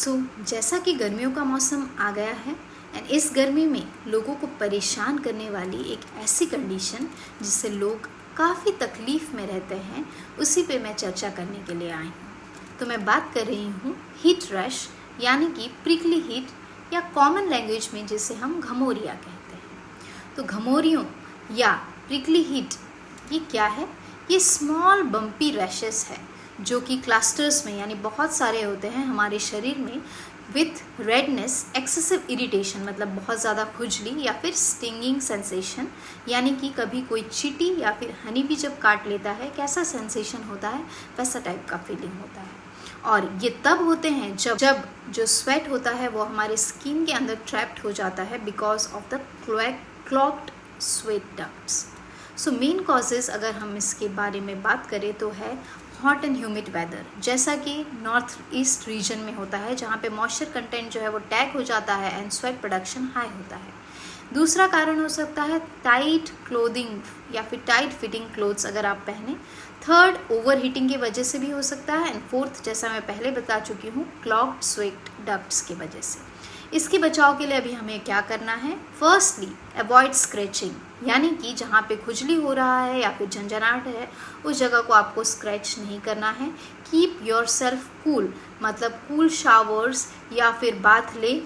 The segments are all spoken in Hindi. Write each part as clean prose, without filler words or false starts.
जैसा कि गर्मियों का मौसम आ गया है एंड इस गर्मी में लोगों को परेशान करने वाली एक ऐसी कंडीशन जिससे लोग काफ़ी तकलीफ़ में रहते हैं, उसी पे मैं चर्चा करने के लिए आई हूँ। तो मैं बात कर रही हूँ हीट रश यानी कि प्रिकली हीट या कॉमन लैंग्वेज में जिसे हम घमौरियाँ कहते हैं। तो घमौरियों या प्रिकली हीट ये क्या है? ये स्मॉल बम्पी रैशेस है जो कि क्लस्टर्स में यानी बहुत सारे होते हैं हमारे शरीर में, विथ रेडनेस, एक्सेसिव इरिटेशन मतलब बहुत ज़्यादा खुजली या फिर स्टिंगिंग सेंसेशन, यानी कि कभी कोई चींटी या फिर हनी भी जब काट लेता है कैसा सेंसेशन होता है वैसा टाइप का फीलिंग होता है। और ये तब होते हैं जब जो स्वेट होता है वो हमारे स्किन के अंदर ट्रैप्ड हो जाता है because of the clogged sweat ducts. So main causes अगर हम इसके बारे में बात करें तो है हॉट एंड ह्यूमिड वेदर, जैसा कि नॉर्थ ईस्ट रीजन में होता है जहाँ पे मॉइस्चर कंटेंट जो है वो टैग हो जाता है एंड स्वेट प्रोडक्शन हाई होता है। दूसरा कारण हो सकता है टाइट क्लोथिंग या फिर टाइट फिटिंग क्लोथ्स अगर आप पहने। थर्ड, ओवर हीटिंग की वजह से भी हो सकता है। एंड फोर्थ, जैसा मैं पहले बता चुकी हूँ, क्लॉग्ड स्वेट डक्ट्स की वजह से। इसके बचाव के लिए अभी हमें क्या करना है? फर्स्टली अवॉइड स्क्रैचिंग, यानी कि जहाँ पे खुजली हो रहा है या फिर झंझनाहट है उस जगह को आपको स्क्रैच नहीं करना है। कीप योर सेल्फ कूल, मतलब कूल शावर्स या फिर बाथ ले।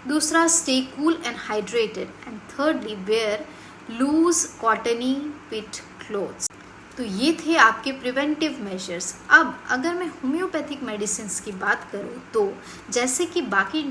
दूसरा, stay cool and hydrated. And thirdly, wear loose cottony fit clothes. तो ये थे आपके प्रिवेंटिव मेजर्स। अब अगर मैं होम्योपैथिक मेडिसिन की बात करूँ तो जैसे कि बाकी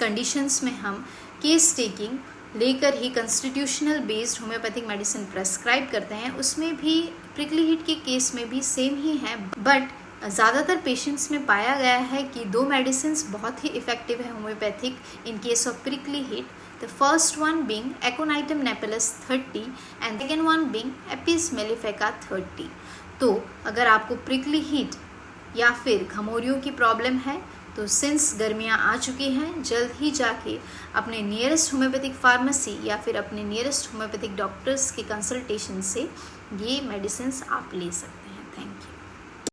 कंडीशंस में हम केस टेकिंग लेकर ही constitutional based homeopathic medicine prescribe करते हैं, उसमें भी प्रिकली हीट के केस में भी सेम ही है। बट ज़्यादातर पेशेंट्स में पाया गया है कि दो मेडिसिन बहुत ही इफ़ेक्टिव है homeopathic in case of prickly heat. The first one being Aconitum napellus 30 and second one being Apis mellifica 30। तो अगर आपको प्रिकली हीट या फिर घमौरियों की प्रॉब्लम है तो सिंस गर्मियाँ आ चुकी हैं, जल्द ही जाके अपने नियरेस्ट होम्योपैथिक फार्मेसी या फिर अपने नियरेस्ट होम्योपैथिक डॉक्टर्स की कंसल्टेशन से ये मेडिसिन आप ले सकते हैं। Thank you.